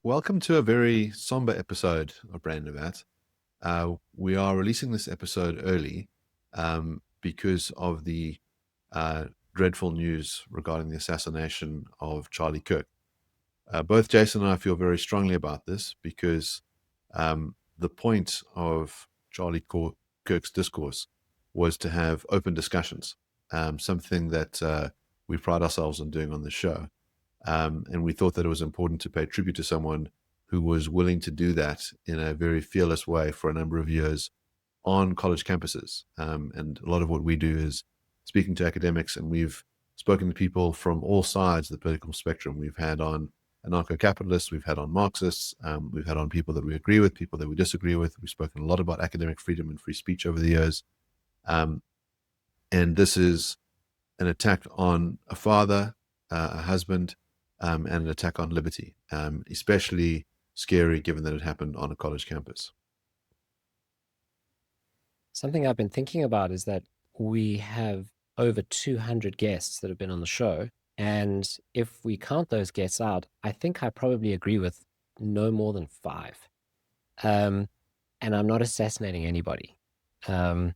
Welcome to a very somber episode of Brain Navat. We are releasing this episode early because of the dreadful news regarding the assassination of Charlie Kirk. Both Jason and I feel very strongly about this because the point of Kirk's discourse was to have open discussions, something that we pride ourselves on doing on the show. And we thought that it was important to pay tribute to someone who was willing to do that in a very fearless way for a number of years on college campuses. And a lot of what we do is speaking to academics, and we've spoken to people from all sides of the political spectrum. We've had on anarcho-capitalists, we've had on Marxists, we've had on people that we agree with, people that we disagree with. We've spoken a lot about academic freedom and free speech over the years. And this is an attack on a father, a husband, and an attack on liberty, especially scary given that it happened on a college campus. Something I've been thinking about is that we have over 200 guests that have been on the show. And if we count those guests out, I think I probably agree with no more than five. Um, and I'm not assassinating anybody. Um,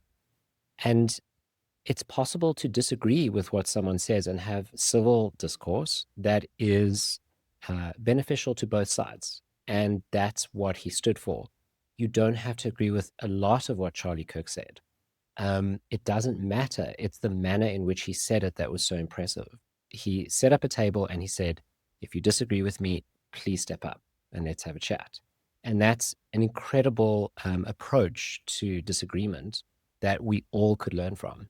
and it's possible to disagree with what someone says and have civil discourse that is beneficial to both sides. And that's what he stood for. You don't have to agree with a lot of what Charlie Kirk said. It doesn't matter. It's the manner in which he said it that was so impressive. He set up a table and he said, if you disagree with me, please step up and let's have a chat. And that's an incredible approach to disagreement that we all could learn from.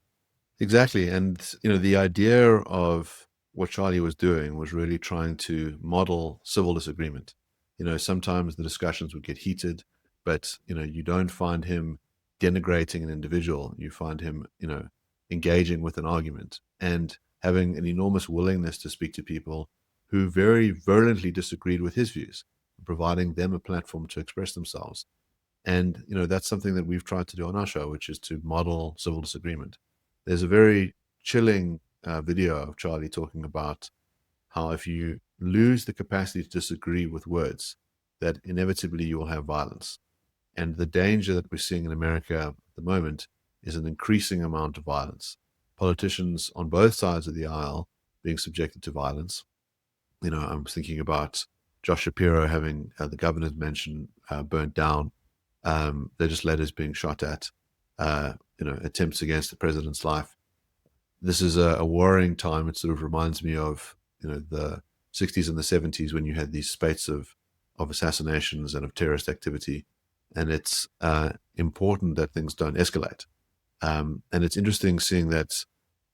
Exactly. And, the idea of what Charlie was doing was really trying to model civil disagreement. Sometimes the discussions would get heated, but, you don't find him denigrating an individual. You find him, engaging with an argument and having an enormous willingness to speak to people who very virulently disagreed with his views, providing them a platform to express themselves. And, that's something that we've tried to do on our show, which is to model civil disagreement. There's a very chilling video of Charlie talking about how if you lose the capacity to disagree with words, that inevitably you will have violence. And the danger that we're seeing in America at the moment is an increasing amount of violence. Politicians on both sides of the aisle being subjected to violence. I'm thinking about Josh Shapiro having the governor's mansion burnt down. They're just letters being shot at. Attempts against the president's life. This is a worrying time. It sort of reminds me of, the 60s and the 70s when you had these spates of assassinations and of terrorist activity. And it's important that things don't escalate. And it's interesting seeing that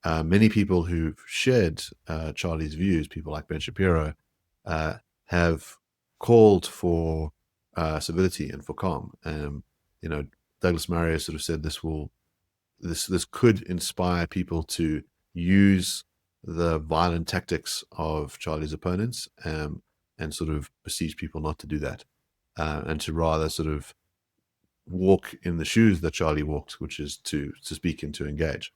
many people who've shared Charlie's views, people like Ben Shapiro, have called for civility and for calm. Douglas Murray has sort of said this could inspire people to use the violent tactics of Charlie's opponents, and sort of beseech people not to do that, and to rather sort of walk in the shoes that Charlie walked, which is to speak and to engage.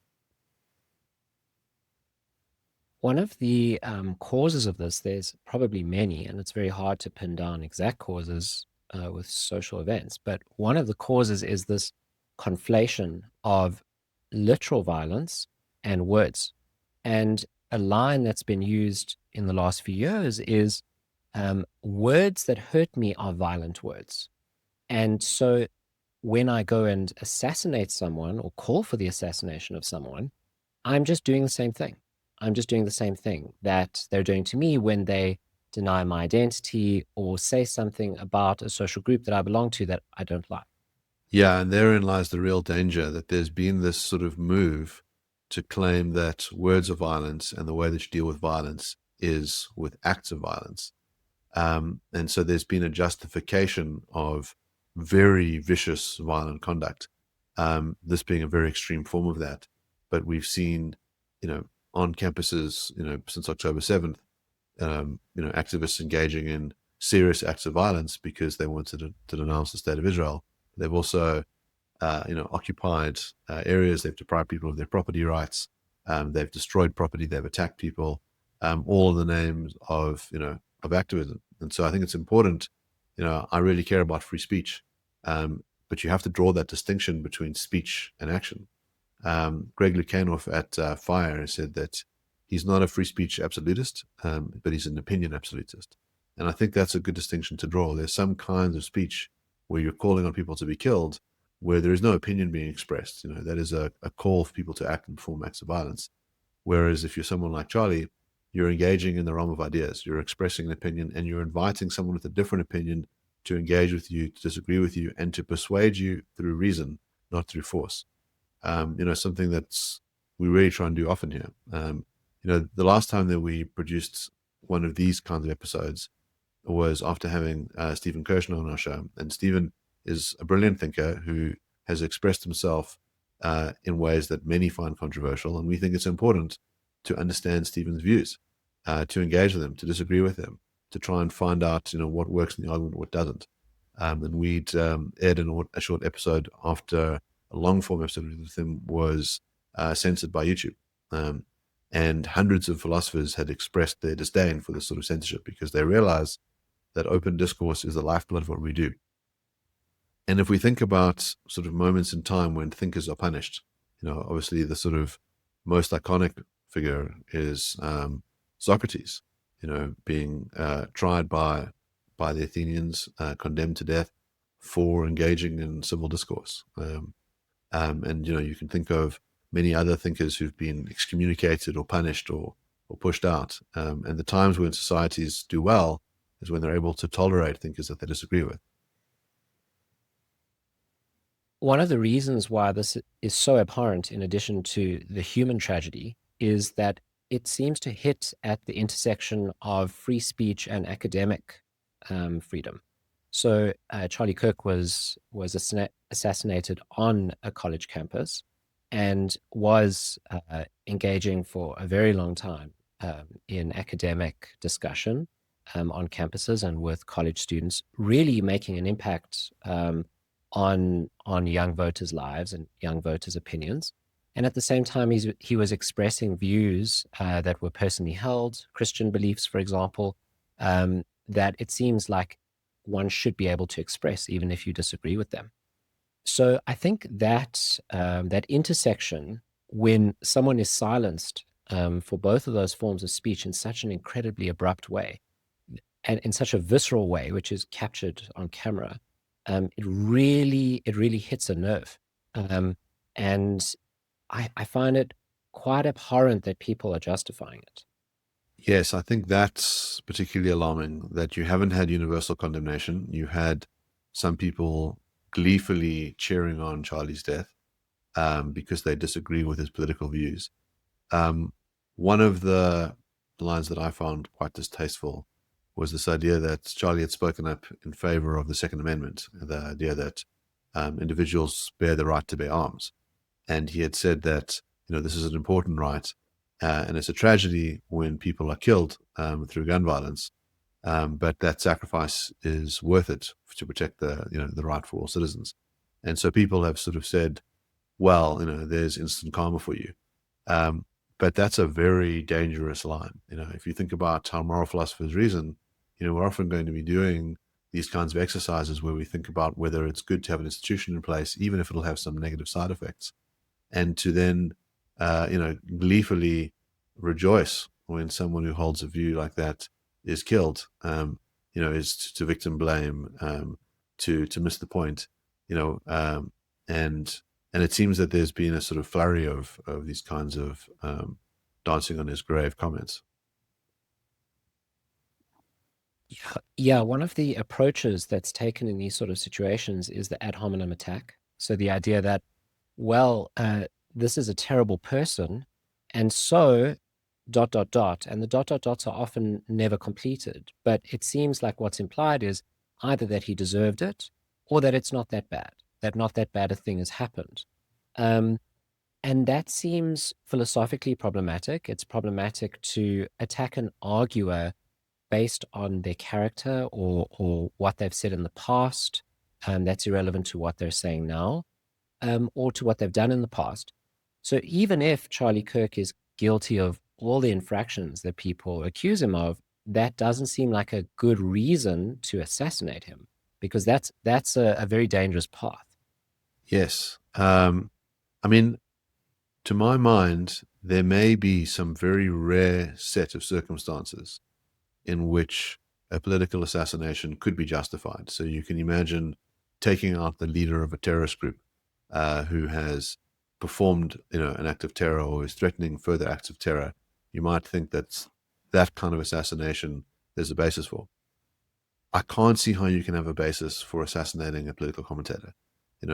One of the causes of this, there's probably many, and it's very hard to pin down exact causes with social events, but one of the causes is this conflation of literal violence and words. And a line that's been used in the last few years is words that hurt me are violent words. And so when I go and assassinate someone or call for the assassination of someone, I'm just doing the same thing. I'm just doing the same thing that they're doing to me when they deny my identity or say something about a social group that I belong to that I don't like. Yeah, and therein lies the real danger, that there's been this sort of move to claim that words are violence and the way that you deal with violence is with acts of violence. And so there's been a justification of very vicious, violent conduct, this being a very extreme form of that. But we've seen, on campuses, since October 7th, activists engaging in serious acts of violence because they wanted to denounce the state of Israel. They've also, occupied areas. They've deprived people of their property rights. They've destroyed property. They've attacked people, all in the names of, of activism. And so I think it's important I really care about free speech. But you have to draw that distinction between speech and action. Greg Lukianoff at FIRE said that he's not a free speech absolutist, but he's an opinion absolutist. And I think that's a good distinction to draw. There's some kinds of speech where you're calling on people to be killed, where there is no opinion being expressed. That is a call for people to act and perform acts of violence. Whereas if you're someone like Charlie, you're engaging in the realm of ideas, you're expressing an opinion, and you're inviting someone with a different opinion to engage with you, to disagree with you, and to persuade you through reason, not through force. Something that's we really try and do often here. The last time that we produced one of these kinds of episodes was after having Stephen Kirshner on our show. And Stephen is a brilliant thinker who has expressed himself in ways that many find controversial. And we think it's important to understand Stephen's views, to engage with him, to disagree with him, to try and find out, what works in the argument, what doesn't. And we'd aired a short episode after a long form episode with him was censored by YouTube. And hundreds of philosophers had expressed their disdain for this sort of censorship because they realize that open discourse is the lifeblood of what we do. And if we think about sort of moments in time when thinkers are punished, obviously the sort of most iconic figure is Socrates, being tried by the Athenians, condemned to death for engaging in civil discourse. And you can think of many other thinkers who've been excommunicated or punished or pushed out. And the times when societies do well is when they're able to tolerate thinkers that they disagree with. One of the reasons why this is so abhorrent, in addition to the human tragedy, is that it seems to hit at the intersection of free speech and academic freedom. So Charlie Kirk was assassinated on a college campus and was engaging for a very long time in academic discussion on campuses and with college students, really making an impact on young voters' lives and young voters' opinions. And at the same time, he was expressing views that were personally held, Christian beliefs, for example, that it seems like one should be able to express, even if you disagree with them. So I think that that intersection, when someone is silenced for both of those forms of speech in such an incredibly abrupt way, and in such a visceral way, which is captured on camera, it really hits a nerve. And I find it quite abhorrent that people are justifying it. Yes, I think that's particularly alarming that you haven't had universal condemnation. You had some people gleefully cheering on Charlie's death because they disagree with his political views. One of the lines that I found quite distasteful was this idea that Charlie had spoken up in favor of the Second Amendment, the idea that individuals bear the right to bear arms. And he had said that, this is an important right, and it's a tragedy when people are killed through gun violence, but that sacrifice is worth it to protect the right for all citizens. And so people have sort of said, well, there's instant karma for you. But that's a very dangerous line. If you think about how moral philosophers reason, we're often going to be doing these kinds of exercises where we think about whether it's good to have an institution in place, even if it'll have some negative side effects, and to then, gleefully rejoice when someone who holds a view like that is killed, is to victim blame, to miss the point, and it seems that there's been a sort of flurry of these kinds of dancing on his grave comments. Yeah, one of the approaches that's taken in these sort of situations is the ad hominem attack. So the idea that, well, this is a terrible person, and so ... and the ... dots are often never completed. But it seems like what's implied is either that he deserved it or that it's not that bad, that not that bad a thing has happened. And that seems philosophically problematic. It's problematic to attack an arguer based on their character or what they've said in the past. That's irrelevant to what they're saying now, or to what they've done in the past. So even if Charlie Kirk is guilty of all the infractions that people accuse him of, that doesn't seem like a good reason to assassinate him. because that's a very dangerous path. Yes. I mean, to my mind, there may be some very rare set of circumstances in which a political assassination could be justified. So you can imagine taking out the leader of a terrorist group who has performed, an act of terror or is threatening further acts of terror. You might think that that kind of assassination there's a basis for. I can't see how you can have a basis for assassinating a political commentator.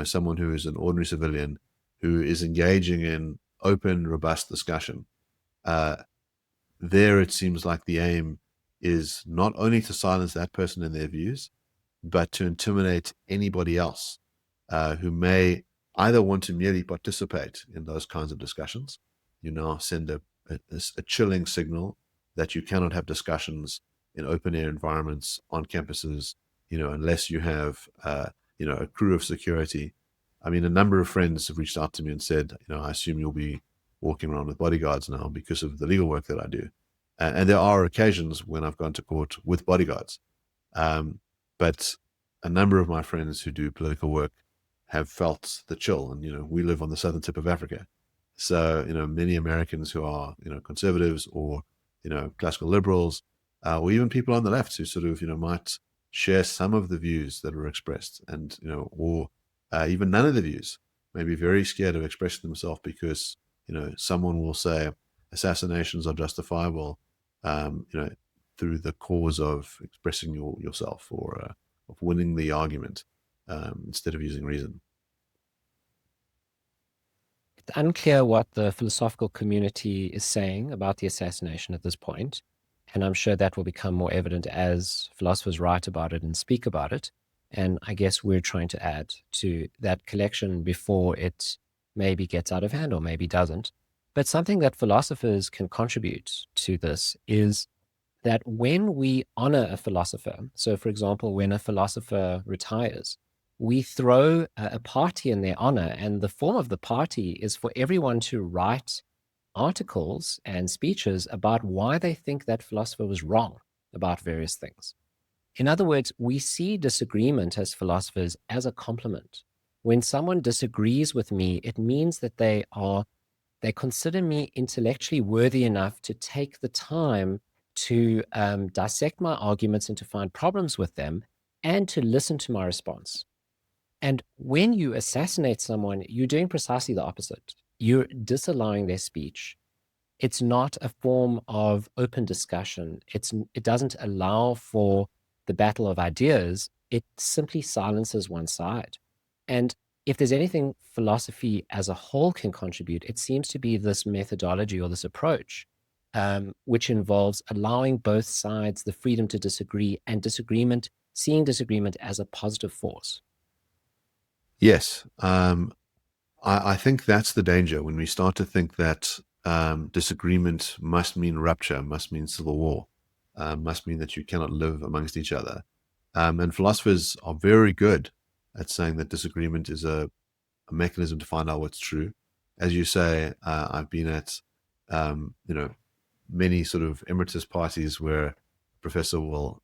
Someone who is an ordinary civilian who is engaging in open, robust discussion. Uh, there, it seems like the aim is not only to silence that person and their views, but to intimidate anybody else who may either want to merely participate in those kinds of discussions. You now send a chilling signal that you cannot have discussions in open air environments on campuses, unless you have, a crew of security. I mean, a number of friends have reached out to me and said, I assume you'll be walking around with bodyguards now because of the legal work that I do. And there are occasions when I've gone to court with bodyguards. But a number of my friends who do political work have felt the chill. And, we live on the southern tip of Africa. So, many Americans who are, conservatives or, classical liberals, or even people on the left who sort of, might share some of the views that are expressed and, or even none of the views, may be very scared of expressing themselves because, someone will say assassinations are justifiable, through the cause of expressing yourself or of winning the argument instead of using reason. It's unclear what the philosophical community is saying about the assassination at this point, and I'm sure that will become more evident as philosophers write about it and speak about it. And I guess we're trying to add to that collection before it maybe gets out of hand or maybe doesn't. But something that philosophers can contribute to this is that when we honor a philosopher, so for example, when a philosopher retires, we throw a party in their honor, and the form of the party is for everyone to write articles and speeches about why they think that philosopher was wrong about various things. In other words, we see disagreement as philosophers as a compliment. When someone disagrees with me, it means that they consider me intellectually worthy enough to take the time to dissect my arguments and to find problems with them and to listen to my response. And when you assassinate someone, you're doing precisely the opposite. You're disallowing their speech. It's not a form of open discussion. It doesn't allow for the battle of ideas. It simply silences one side. And if there's anything philosophy as a whole can contribute, it seems to be this methodology or this approach, which involves allowing both sides the freedom to disagree and seeing disagreement as a positive force. Yes. I think that's the danger when we start to think that disagreement must mean rupture, must mean civil war, must mean that you cannot live amongst each other. And philosophers are very good at saying that disagreement is a mechanism to find out what's true. As you say, I've been at, many sort of emeritus parties where a professor will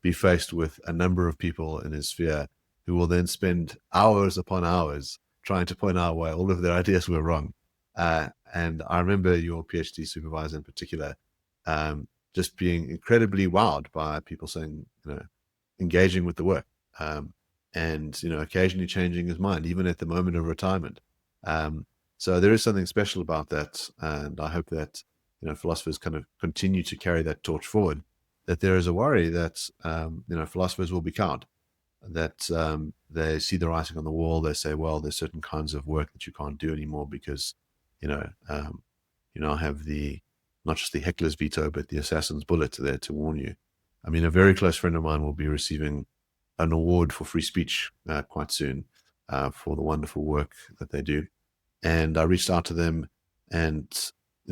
be faced with a number of people in his sphere who will then spend hours upon hours trying to point out why all of their ideas were wrong. And I remember your PhD supervisor in particular just being incredibly wowed by people saying, engaging with the work. And occasionally changing his mind, even at the moment of retirement. So there is something special about that, and I hope that philosophers kind of continue to carry that torch forward. That there is a worry that philosophers will be cowed, that they see the writing on the wall. They say, well, there's certain kinds of work that you can't do anymore because have the not just the heckler's veto, but the assassin's bullet there to warn you. I mean, a very close friend of mine will be receiving an award for free speech quite soon for the wonderful work that they do. And I reached out to them and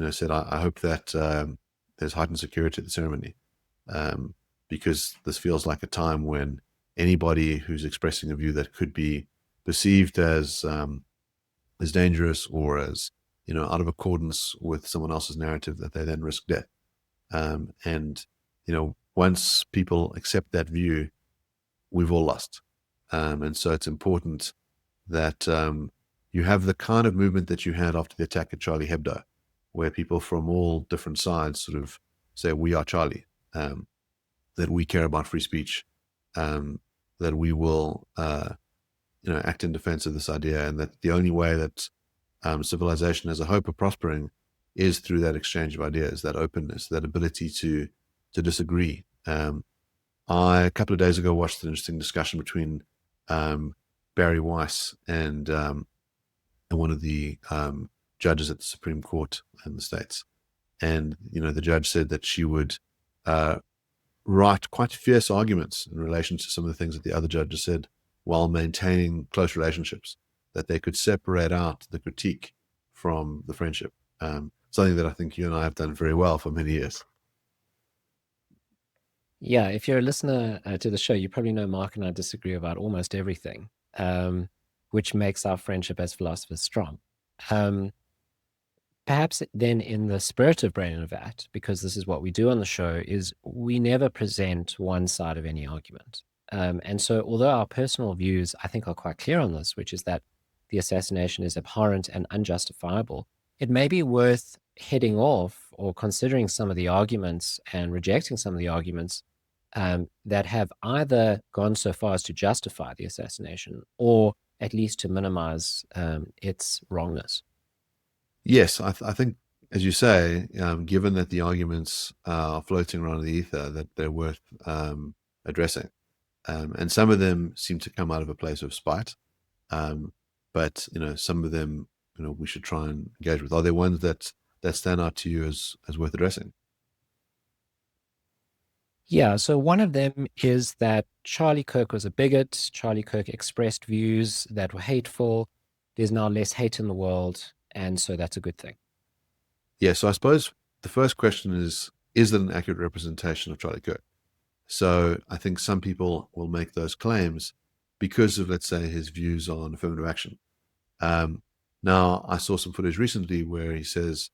said, I hope that there's heightened security at the ceremony because this feels like a time when anybody who's expressing a view that could be perceived as dangerous or as out of accordance with someone else's narrative, that they then risk death. And once people accept that view, we've all lost. And so it's important that you have the kind of movement that you had after the attack at Charlie Hebdo, where people from all different sides sort of say, we are Charlie, that we care about free speech, that we will act in defense of this idea, and that the only way that civilization has a hope of prospering is through that exchange of ideas, that openness, that ability to disagree. I, a couple of days ago, watched an interesting discussion between Barry Weiss and one of the judges at the Supreme Court in the States. And, the judge said that she would write quite fierce arguments in relation to some of the things that the other judges said while maintaining close relationships, that they could separate out the critique from the friendship. Something that I think you and I have done very well for many years. Yeah, if you're a listener to the show, you probably know Mark and I disagree about almost everything, which makes our friendship as philosophers strong. Perhaps then in the spirit of Brain in a Vat, because this is what we do on the show, is we never present one side of any argument. And so although our personal views, I think, are quite clear on this, which is that the assassination is abhorrent and unjustifiable, it may be worth heading off or considering some of the arguments and rejecting some of the arguments that have either gone so far as to justify the assassination or at least to minimize its wrongness. Yes, I think, as you say, given that the arguments are floating around the ether, that they're worth addressing. And some of them seem to come out of a place of spite. But, some of them, we should try and engage with. Are there ones that stand out to you as worth addressing? Yeah, so one of them is that Charlie Kirk was a bigot. Charlie Kirk expressed views that were hateful. There's now less hate in the world, and so that's a good thing. Yeah, so I suppose the first question is it an accurate representation of Charlie Kirk? So I think some people will make those claims because of, let's say, his views on affirmative action. Now, I saw some footage recently where he says,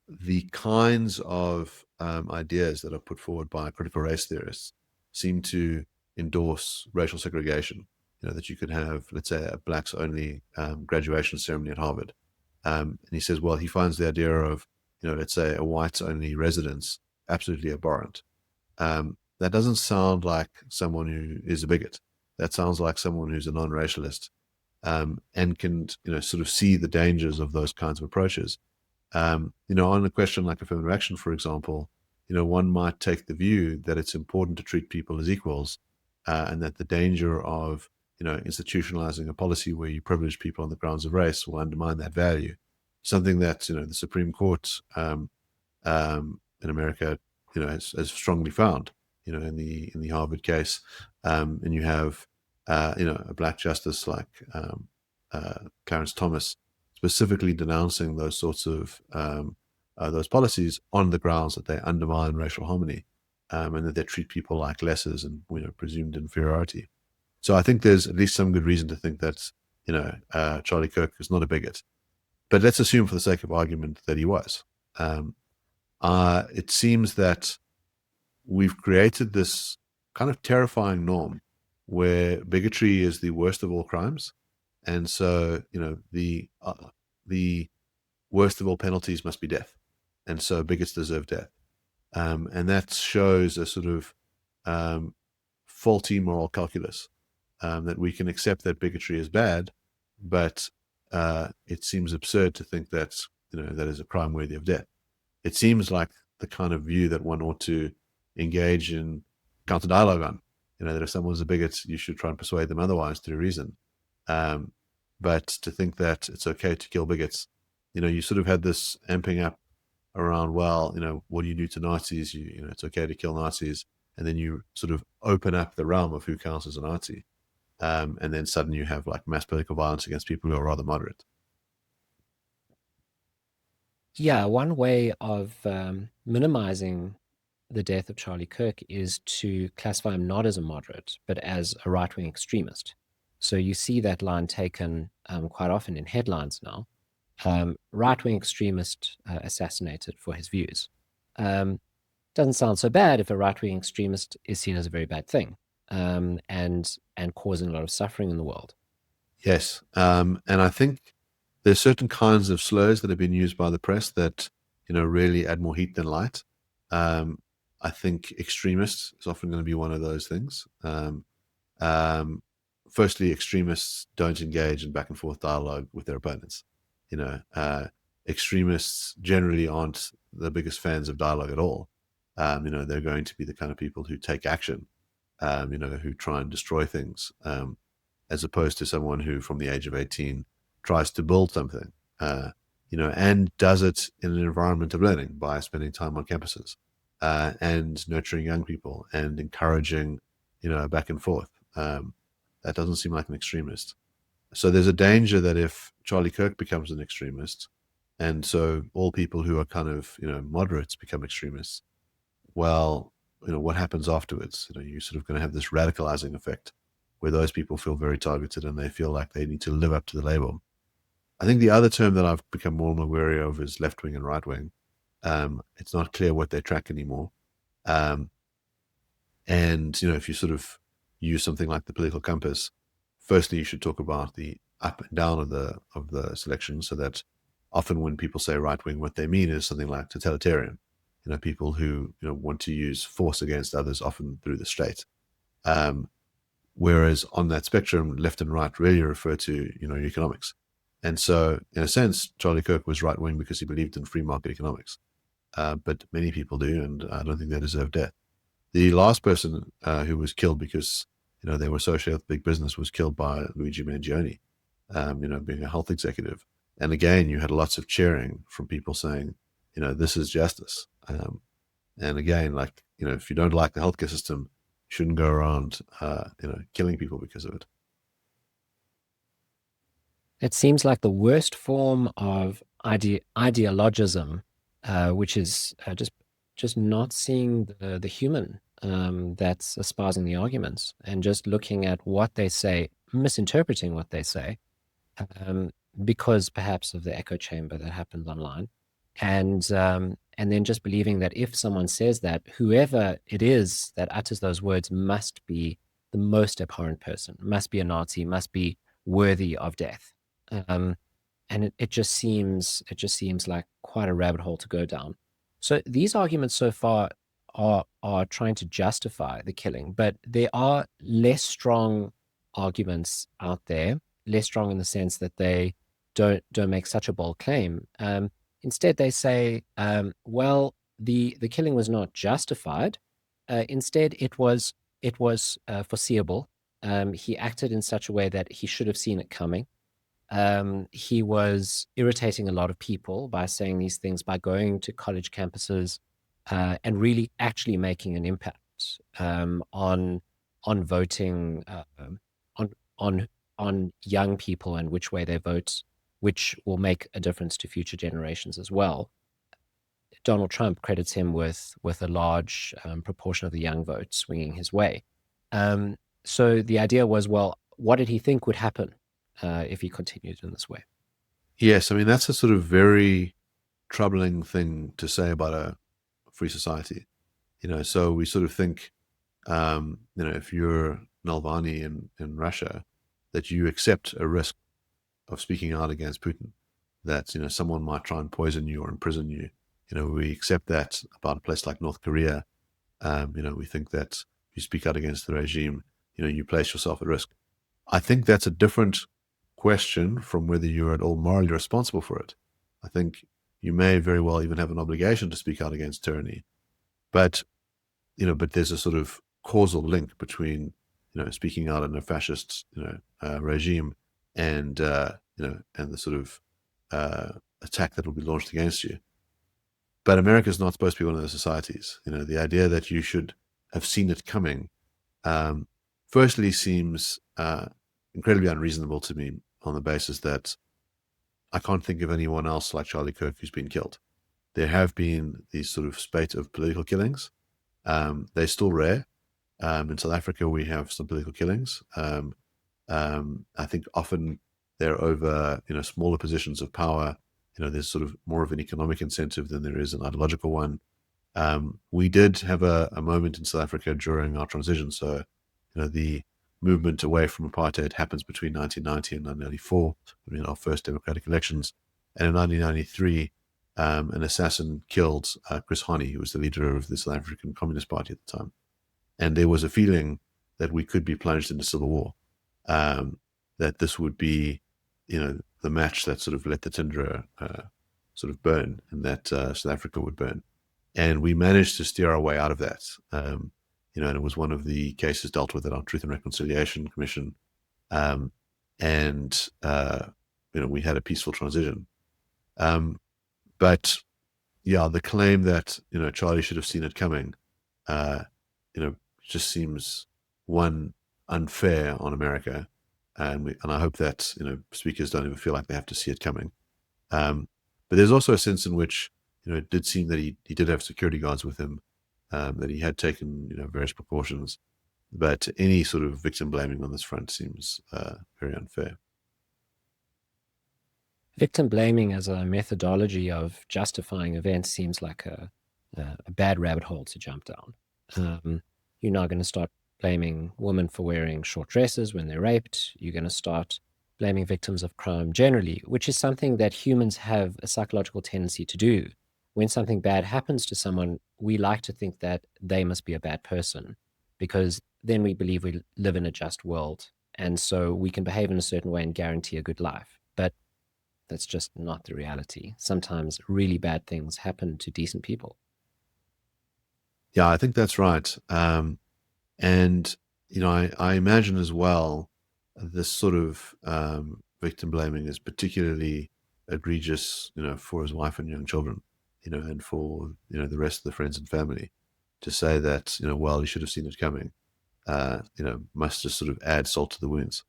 the kinds of ideas that are put forward by critical race theorists seem to endorse racial segregation. That you could have, let's say, a blacks only graduation ceremony at Harvard. And he says, well, he finds the idea of, let's say, a whites only residence absolutely abhorrent. That doesn't sound like someone who is a bigot. That sounds like someone who's a non-racialist and can, sort of see the dangers of those kinds of approaches. On a question like affirmative action, for example, one might take the view that it's important to treat people as equals and that the danger of, institutionalizing a policy where you privilege people on the grounds of race will undermine that value. Something that, the Supreme Court in America, has strongly found, in the Harvard case. And you have, a black justice like Clarence Thomas specifically denouncing those sorts of those policies on the grounds that they undermine racial harmony and that they treat people like lessers and presumed inferiority. So I think there's at least some good reason to think that Charlie Kirk is not a bigot, but let's assume for the sake of argument that he was. It seems that we've created this kind of terrifying norm where bigotry is the worst of all crimes. And so, the worst of all penalties must be death. And so bigots deserve death. And that shows a sort of faulty moral calculus, that we can accept that bigotry is bad, but it seems absurd to think that, that is a crime worthy of death. It seems like the kind of view that one ought to engage in counter dialogue on, that if someone's a bigot, you should try and persuade them otherwise through reason. But to think that it's okay to kill bigots, you sort of had this amping up around, well, what do you do to Nazis? It's okay to kill Nazis. And then you sort of open up the realm of who counts as a Nazi. And then suddenly you have like mass political violence against people who are rather moderate. Yeah, one way of minimizing the death of Charlie Kirk is to classify him not as a moderate, but as a right-wing extremist. So you see that line taken quite often in headlines now. Right-wing extremist assassinated for his views. Doesn't sound so bad if a right-wing extremist is seen as a very bad thing. and causing a lot of suffering in the world. Yes. And I think there's certain kinds of slurs that have been used by the press that, really add more heat than light. Um, I think extremists is often going to be one of those things. Um, Firstly, extremists don't engage in back and forth dialogue with their opponents. You know, extremists generally aren't the biggest fans of dialogue at all. They're going to be the kind of people who take action, who try and destroy things, as opposed to someone who, from the age of 18, tries to build something, and does it in an environment of learning by spending time on campuses, and nurturing young people and encouraging, back and forth. That doesn't seem like an extremist. So there's a danger that if Charlie Kirk becomes an extremist, and so all people who are kind of, moderates become extremists, well, what happens afterwards? You're sort of going to have this radicalizing effect where those people feel very targeted and they feel like they need to live up to the label. I think the other term that I've become more and more wary of is left wing and right wing. It's not clear what they track anymore. Um, and if you sort of use something like the political compass, firstly you should talk about the up and down of the selection, so that often when people say right wing, what they mean is something like totalitarian. People who want to use force against others, often through the state. Whereas on that spectrum, left and right really refer to economics. And so, in a sense, Charlie Kirk was right wing because he believed in free market economics. But many people do, and I don't think they deserve death. The last person who was killed because they were associated with big business was killed by Luigi Mangione, being a health executive. And again, you had lots of cheering from people saying, this is justice. And again, like, if you don't like the healthcare system, you shouldn't go around, killing people because of it. It seems like the worst form of ideologism, which is just not seeing the human that's espousing the arguments and just looking at what they say, misinterpreting what they say, um, because perhaps of the echo chamber that happens online, and then just believing that if someone says that, whoever it is that utters those words must be the most abhorrent person, must be a Nazi, must be worthy of death. Um, and it just seems like quite a rabbit hole to go down. So these arguments so far are trying to justify the killing, but there are less strong arguments out there, less strong in the sense that they don't make such a bold claim. Instead, they say, well, the killing was not justified. Instead, it was foreseeable. He acted in such a way that he should have seen it coming. He was irritating a lot of people by saying these things, by going to college campuses, and really actually making an impact on voting, on on young people and which way they vote, which will make a difference to future generations as well. Donald Trump credits him with a large proportion of the young vote swinging his way. Um, so the idea was, well, what did he think would happen if he continued in this way? Yes, I mean, that's a sort of very troubling thing to say about a free society. So we sort of think, if you're Navalny in Russia, that you accept a risk of speaking out against Putin, that, someone might try and poison you or imprison you. We accept that about a place like North Korea. We think that if you speak out against the regime, you place yourself at risk. I think that's a different question from whether you're at all morally responsible for it. I think you may very well even have an obligation to speak out against tyranny, but but there's a sort of causal link between speaking out in a fascist regime and and the sort of attack that will be launched against you. But America is not supposed to be one of those societies. The idea that you should have seen it coming, um, firstly, seems incredibly unreasonable to me on the basis that I can't think of anyone else like Charlie Kirk who's been killed. There have been these sort of spate of political killings. They're still rare. In South Africa, we have some political killings. I think often they're over, smaller positions of power. There's sort of more of an economic incentive than there is an ideological one. We did have a moment in South Africa during our transition. So, the movement away from apartheid happens between 1990 and 1994, between our first democratic elections. And in 1993, an assassin killed Chris Hani, who was the leader of the South African Communist Party at the time. And there was a feeling that we could be plunged into civil war, that this would be, the match that sort of let the tinder sort of burn, and that South Africa would burn. And we managed to steer our way out of that. And it was one of the cases dealt with at our Truth and Reconciliation Commission. And we had a peaceful transition. But yeah, the claim that, Charlie should have seen it coming, just seems, one, unfair on America. And I hope that, speakers don't ever feel like they have to see it coming. But there's also a sense in which, it did seem that he did have security guards with him, that he had taken, various precautions. But any sort of victim blaming on this front seems very unfair. Victim blaming as a methodology of justifying events seems like a bad rabbit hole to jump down. You're now going to start blaming women for wearing short dresses when they're raped. You're going to start blaming victims of crime generally, which is something that humans have a psychological tendency to do. When something bad happens to someone, we like to think that they must be a bad person, because then we believe we live in a just world. And so we can behave in a certain way and guarantee a good life. But that's just not the reality. Sometimes really bad things happen to decent people. Yeah, I think that's right. And, I imagine as well, this sort of victim blaming is particularly egregious, for his wife and young children, and for, the rest of the friends and family, to say that, well, he should have seen it coming, must just sort of add salt to the wounds.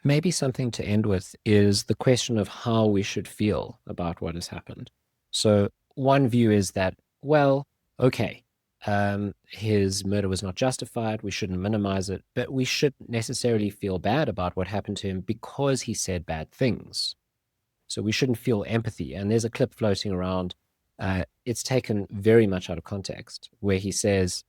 Maybe something to end with is the question of how we should feel about what has happened. So one view is that, well, okay, his murder was not justified. We shouldn't minimize it, but we shouldn't necessarily feel bad about what happened to him because he said bad things. So we shouldn't feel empathy. And there's a clip floating around. It's taken very much out of context, where he says,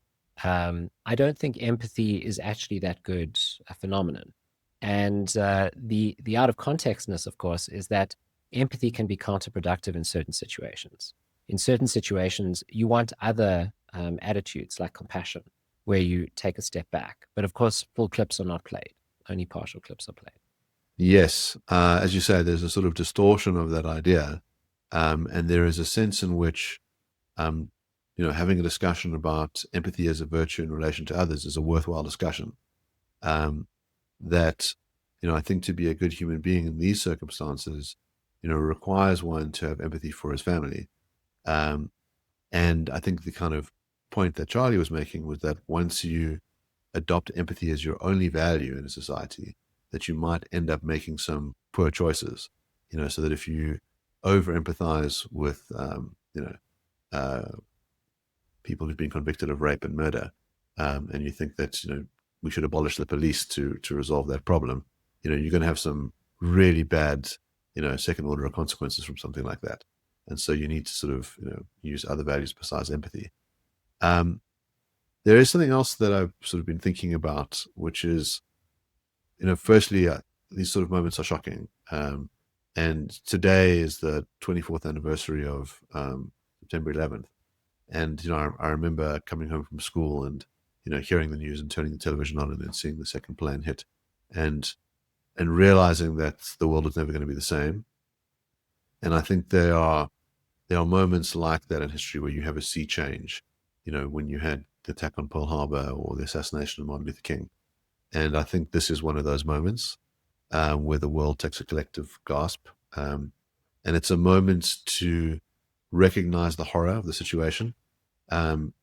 I don't think empathy is actually that good a phenomenon. And the out of contextness, of course, is that empathy can be counterproductive in certain situations. In certain situations, you want other attitudes like compassion, where you take a step back. But of course, full clips are not played. Only partial clips are played. Yes. As you say, there's a sort of distortion of that idea. And there is a sense in which, having a discussion about empathy as a virtue in relation to others is a worthwhile discussion. That, I think to be a good human being in these circumstances, requires one to have empathy for his family. And I think the kind of point that Charlie was making was that once you adopt empathy as your only value in a society, that you might end up making some poor choices, so that if you over empathize with, people who've been convicted of rape and murder, and you think that, we should abolish the police to resolve that problem, you're going to have some really bad, second order consequences from something like that. And so you need to sort of, use other values besides empathy. There is something else that I've sort of been thinking about, which is, firstly, these sort of moments are shocking. And today is the 24th anniversary of September 11th. And, I remember coming home from school and, hearing the news and turning the television on and then seeing the second plane hit and realizing that the world is never going to be the same. And I think there are moments like that in history where you have a sea change, when you had the attack on Pearl Harbor or the assassination of Martin Luther King. And I think this is one of those moments where the world takes a collective gasp. And it's a moment to recognize the horror of the situation. And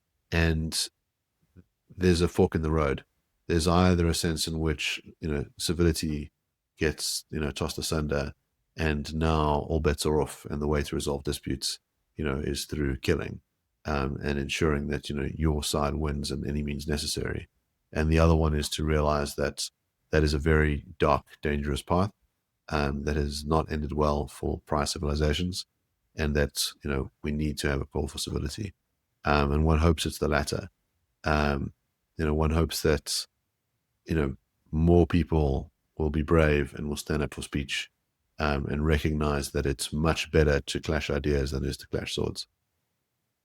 there's a fork in the road. There's either a sense in which, civility gets, tossed asunder, and now all bets are off, and the way to resolve disputes, is through killing, and ensuring that, your side wins in any means necessary. And the other one is to realize that that is a very dark, dangerous path, that has not ended well for prior civilizations, and that, we need to have a call for civility. And one hopes it's the latter. one hopes that, more people will be brave and will stand up for speech, and recognize that it's much better to clash ideas than it is to clash swords.